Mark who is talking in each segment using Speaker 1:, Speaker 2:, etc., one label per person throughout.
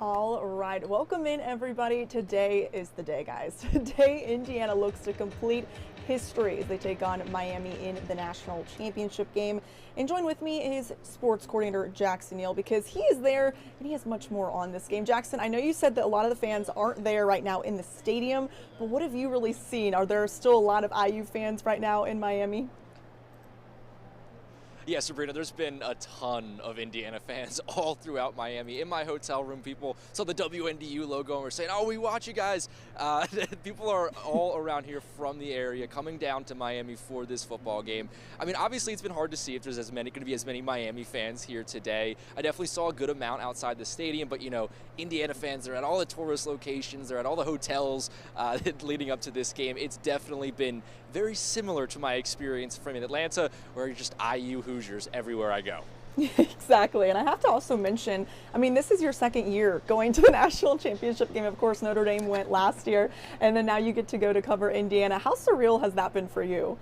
Speaker 1: All right, welcome in everybody. Today is the day, guys. Today, Indiana looks to complete history as they take on Miami in the national championship game. And join with me is sports coordinator Jackson Neill, because he is there and he has much more on this game. Jackson, I know you said that a lot of the fans aren't there right now in the stadium, but what have you really seen? Are there still a lot of IU fans right now in Miami?
Speaker 2: Yeah, Sabrina, there's been a ton of Indiana fans all throughout Miami. In my hotel room, people saw the WNDU logo and were saying, "Oh, we watch you guys." People are all around here from the area coming down to Miami for this football game. I mean, obviously, it's been hard to see if there's going to be as many Miami fans here today. I definitely saw a good amount outside the stadium, but, you know, Indiana fans are at all the tourist locations. They're at all the hotels leading up to this game. It's definitely been very similar to my experience from in Atlanta, where you're just IU Hoosiers everywhere I go.
Speaker 1: Exactly, and I have to also mention, I mean, this is your second year going to the national championship game. Of course, Notre Dame went last year, and then now you get to go to cover Indiana. How surreal has that been for you?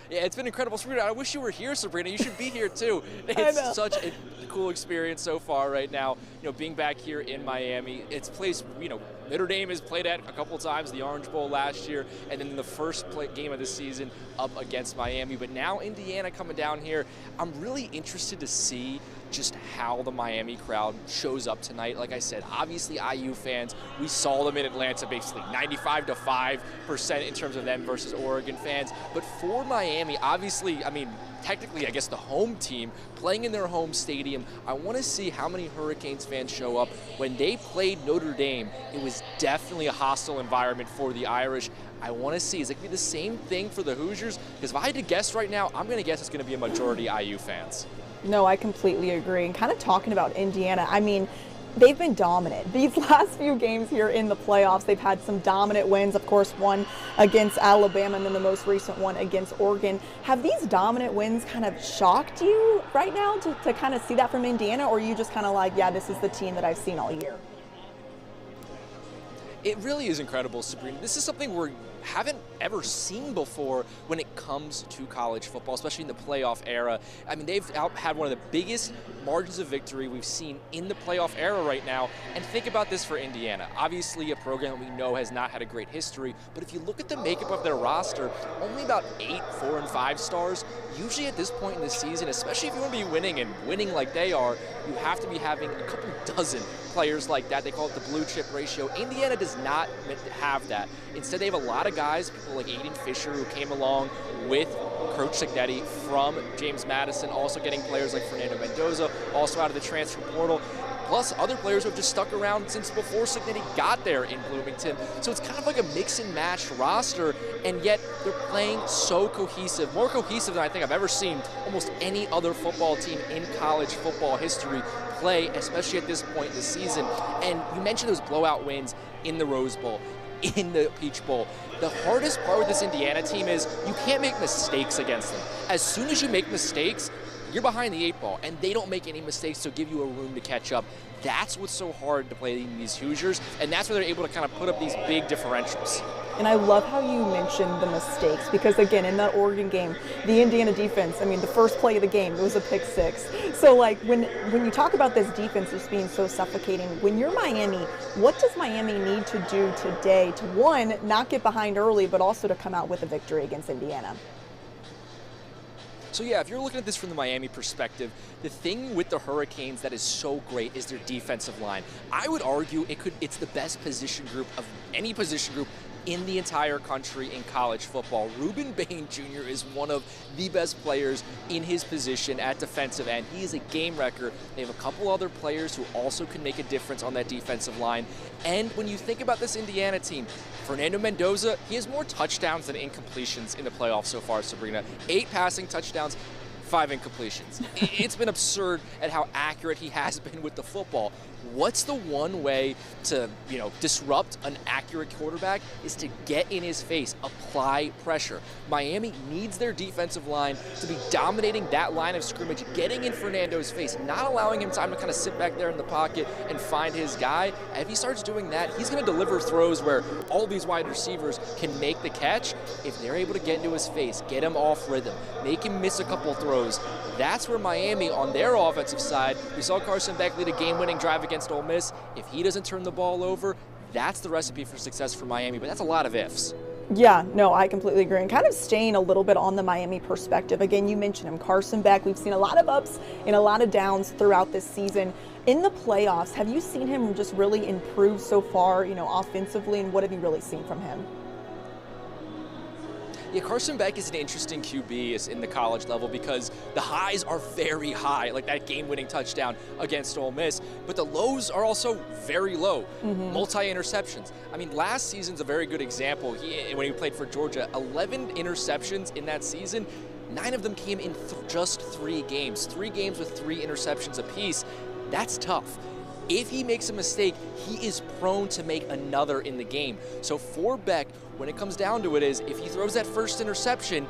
Speaker 2: Yeah, it's been incredible. Sabrina, I wish you were here, Sabrina. You should be here too. It's such a cool experience so far right now. You know, being back here in Miami, it's a place, you know, Notre Dame has played at a couple of times, the Orange Bowl last year, and then the first game of the season up against Miami. But now Indiana coming down here, I'm really interested to see just how the Miami crowd shows up tonight. Like I said, obviously IU fans, we saw them in Atlanta basically 95% in terms of them versus Oregon fans. But for Miami, obviously, I mean, technically, I guess the home team playing in their home stadium, I want to see how many Hurricanes fans show up. When they played Notre Dame, it was definitely a hostile environment for the Irish. I want to see, is it going to be the same thing for the Hoosiers? Because if I had to guess right now, I'm going to guess it's going to be a majority IU fans.
Speaker 1: No, I completely agree. And kind of talking about Indiana, I mean, they've been dominant. These last few games here in the playoffs, they've had some dominant wins. Of course, one against Alabama and then the most recent one against Oregon. Have these dominant wins kind of shocked you right now to kind of see that from Indiana? Or are you just kind of like, yeah, this is the team that I've seen all year?
Speaker 2: It really is incredible, Sabrina. This is something we haven't ever seen before when it comes to college football, especially in the playoff era. I mean, they've had one of the biggest margins of victory we've seen in the playoff era right now. And think about this for Indiana. Obviously, a program that we know has not had a great history, but if you look at the makeup of their roster, only about 8 4 and 5 stars. Usually at this point in the season, especially if you want to be winning like they are, you have to be having a couple dozen players like that. They call it the blue chip ratio. Indiana does not have that. Instead, they have a lot of guys, people like Aiden Fisher, who came along with Coach Cignetti from James Madison, also getting players like Fernando Mendoza, also out of the transfer portal, plus other players who have just stuck around since before Cignetti got there in Bloomington. So it's kind of like a mix and match roster, and yet they're playing so cohesive, more cohesive than I think I've ever seen almost any other football team in college football history play, especially at this point in the season. And you mentioned those blowout wins in the Rose Bowl, in the Peach Bowl. The hardest part with this Indiana team is you can't make mistakes against them. As soon as you make mistakes, you're behind the 8 ball, and they don't make any mistakes to give you a room to catch up. That's what's so hard to play these Hoosiers, and that's where they're able to kind of put up these big differentials.
Speaker 1: And I love how you mentioned the mistakes, because again, in that Oregon game, the Indiana defense, I mean, the first play of the game, it was a pick 6. So like when you talk about this defense just being so suffocating, when you're Miami, what does Miami need to do today to, one, not get behind early, but also to come out with a victory against Indiana?
Speaker 2: So yeah, if you're looking at this from the Miami perspective, the thing with the Hurricanes that is so great is their defensive line. I would argue it's the best position group of any position group in the entire country in college football. Ruben Bain Jr. is one of the best players in his position at defensive end. He is a game wrecker. They have a couple other players who also can make a difference on that defensive line. And when you think about this Indiana team, Fernando Mendoza, he has more touchdowns than incompletions in the playoffs so far, Sabrina. 8 passing touchdowns, 5 incompletions. It's been absurd at how accurate he has been with the football. What's the one way to, disrupt an accurate quarterback is to get in his face, apply pressure. Miami needs their defensive line to be dominating that line of scrimmage, getting in Fernando's face, not allowing him time to kind of sit back there in the pocket and find his guy. If he starts doing that, he's going to deliver throws where all these wide receivers can make the catch. If they're able to get into his face, get him off rhythm, make him miss a couple throws, throws. That's where Miami, on their offensive side, we saw Carson Beck lead a game-winning drive against Ole Miss. If he doesn't turn the ball over, that's the recipe for success for Miami, but that's a lot of ifs.
Speaker 1: Yeah, no, I completely agree. And kind of staying a little bit on the Miami perspective, again, you mentioned him, Carson Beck. We've seen a lot of ups and a lot of downs throughout this season. In the playoffs, have you seen him just really improve so far, offensively, and what have you really seen from him?
Speaker 2: Yeah, Carson Beck is an interesting QB in the college level because the highs are very high, like that game-winning touchdown against Ole Miss, but the lows are also very low, multi-interceptions. I mean, last season's a very good example. When he played for Georgia, 11 interceptions in that season, 9 of them came in just 3 games. 3 games with 3 interceptions apiece. That's tough. If he makes a mistake, he is prone to make another in the game. So for Beck, when it comes down to it, is if he throws that first interception,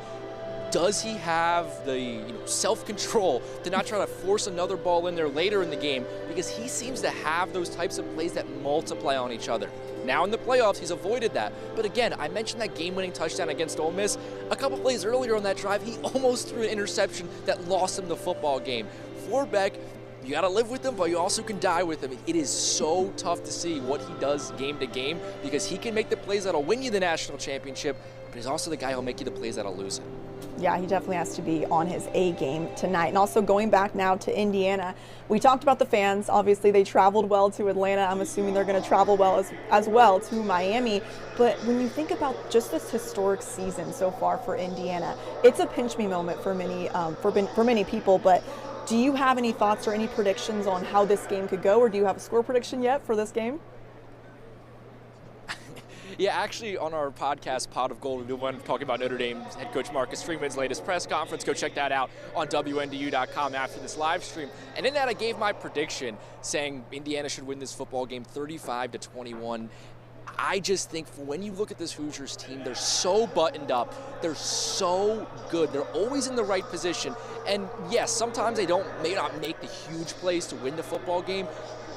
Speaker 2: does he have the self-control to not try to force another ball in there later in the game? Because he seems to have those types of plays that multiply on each other. Now in the playoffs, he's avoided that. But again, I mentioned that game-winning touchdown against Ole Miss. A couple plays earlier on that drive, he almost threw an interception that lost him the football game. For Beck, you got to live with him, but you also can die with him. It is so tough to see what he does game to game because he can make the plays that'll win you the national championship, but he's also the guy who'll make you the plays that'll lose it.
Speaker 1: Yeah, he definitely has to be on his A game tonight. And also going back now to Indiana, we talked about the fans. Obviously, they traveled well to Atlanta. I'm assuming they're going to travel well as well to Miami. But when you think about just this historic season so far for Indiana, it's a pinch me moment for many people. But do you have any thoughts or any predictions on how this game could go, or do you have a score prediction yet for this game?
Speaker 2: Yeah, actually, on our podcast, Pot of Gold, we were talking about Notre Dame's head coach Marcus Freeman's latest press conference. Go check that out on WNDU.com after this live stream. And in that, I gave my prediction saying Indiana should win this football game 35-21. I just think when you look at this Hoosiers team, they're so buttoned up. They're so good. They're always in the right position. And yes, sometimes they may not make the huge plays to win the football game,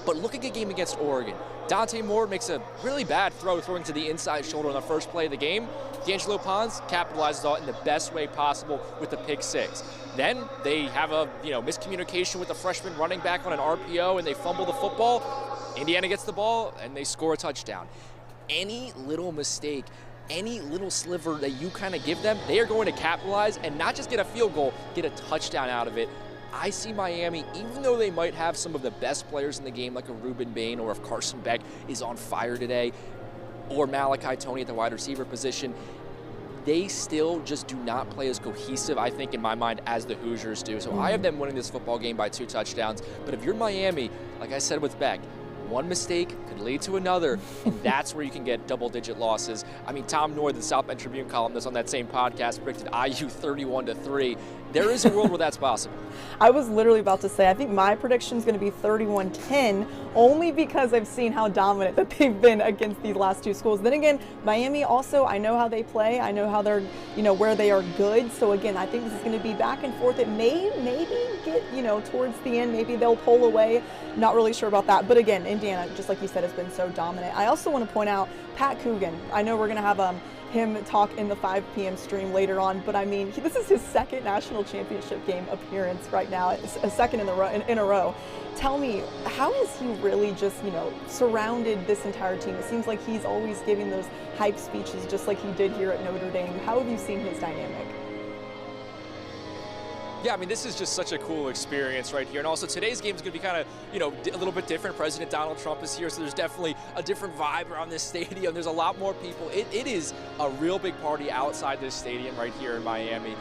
Speaker 2: but look at a game against Oregon. Dante Moore makes a really bad throwing to the inside shoulder on the first play of the game. D'Angelo Pons capitalizes on it in the best way possible with the pick 6. Then they have a miscommunication with the freshman running back on an RPO and they fumble the football. Indiana gets the ball and they score a touchdown. Any little mistake, any little sliver that you kind of give them, they are going to capitalize and not just get a field goal, get a touchdown out of it. I see Miami, even though they might have some of the best players in the game, like a Ruben Bain, or if Carson Beck is on fire today, or Malachi Toney at the wide receiver position, they still just do not play as cohesive, I think, in my mind, as the Hoosiers do. So I have them winning this football game by 2 touchdowns. But if you're Miami, like I said with Beck, one mistake could lead to another, and that's where you can get double-digit losses. I mean, Tom Noord, the South Bend Tribune columnist on that same podcast, predicted IU 31-3. There is a world where that's possible.
Speaker 1: I was literally about to say, I think my prediction is going to be 31-10, only because I've seen how dominant that they've been against these last 2 schools. Then again, Miami also, I know how they play. I know how they're, where they are good. So again, I think this is going to be back and forth. It may maybe get, towards the end, maybe they'll pull away. Not really sure about that. But again, Indiana, just like you said, has been so dominant. I also want to point out Pat Coogan. I know we're going to have him talk in the 5 p.m. stream later on, but I mean, this is his 2nd national championship game appearance right now. It's a 2nd in a row. Tell me, how has he really just, surrounded this entire team? It seems like he's always giving those hype speeches just like he did here at Notre Dame. How have you seen his dynamic?
Speaker 2: Yeah, I mean, this is just such a cool experience right here. And also today's game is going to be kind of, a little bit different. President Donald Trump is here, so there's definitely a different vibe around this stadium. There's a lot more people. It is a real big party outside this stadium right here in Miami.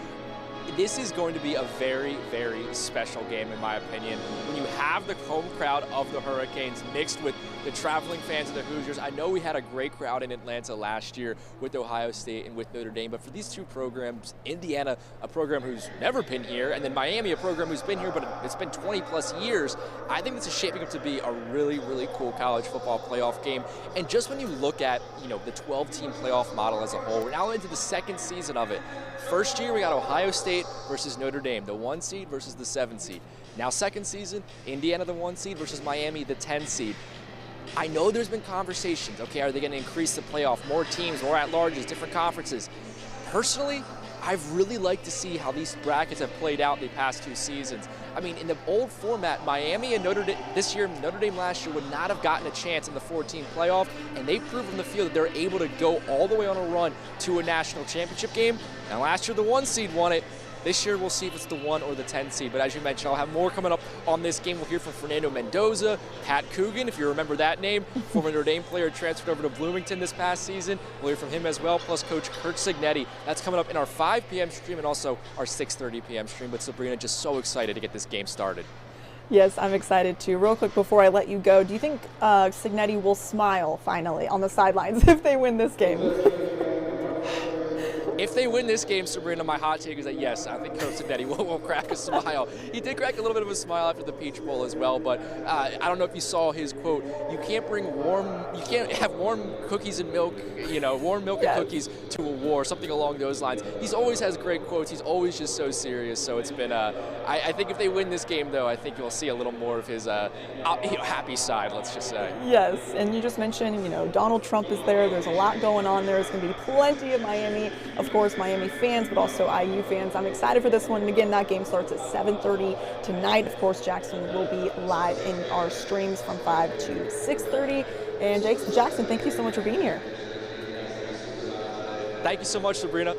Speaker 2: This is going to be a very, very special game, in my opinion. When you have the home crowd of the Hurricanes mixed with the traveling fans of the Hoosiers. I know we had a great crowd in Atlanta last year with Ohio State and with Notre Dame, but for these 2 programs, Indiana, a program who's never been here, and then Miami, a program who's been here, but it's been 20-plus years, I think this is shaping up to be a really, really cool college football playoff game. And just when you look at, the 12-team playoff model as a whole, we're now into the 2nd season of it. First year, we got Ohio State versus Notre Dame, the 1 seed versus the 7 seed. Now 2nd season, Indiana the 1 seed versus Miami the 10 seed. I know there's been conversations, okay, are they going to increase the playoff, more teams, more at-larges, different conferences? Personally, I've really liked to see how these brackets have played out the past 2 seasons. I mean, in the old format, Miami and Notre Dame this year, Notre Dame last year would not have gotten a chance in the 14 playoff, and they proved on the field that they're able to go all the way on a run to a national championship game. Now, last year the 1 seed won it. This year, we'll see if it's the 1 or the 10 seed. But as you mentioned, I'll have more coming up on this game. We'll hear from Fernando Mendoza, Pat Coogan, if you remember that name, former Notre Dame player transferred over to Bloomington this past season. We'll hear from him as well, plus Coach Kurt Cignetti. That's coming up in our 5 p.m. stream and also our 6:30 p.m. stream. But Sabrina, just so excited to get this game started.
Speaker 1: Yes, I'm excited too. Real quick before I let you go, do you think Cignetti will smile finally on the sidelines if they win this game?
Speaker 2: If they win this game, Sabrina, my hot take is that yes, I think Coach Cignetti will crack a smile. He did crack a little bit of a smile after the Peach Bowl as well, but I don't know if you saw his quote. You can't have warm cookies and milk, warm milk and cookies to a war, something along those lines. He's always has great quotes. He's always just so serious. So it's been, I think if they win this game, though, I think you'll see a little more of his happy side, let's just say.
Speaker 1: Yes, and you just mentioned, Donald Trump is there. There's a lot going on there. There's going to be plenty of Miami, of course, Miami fans, but also IU fans. I'm excited for this one. And again, that game starts at 7:30 tonight. Of course, Jackson will be live in our streams from 5 to 6:30. And Jackson, thank you so much for being here.
Speaker 2: Thank you so much, Sabrina.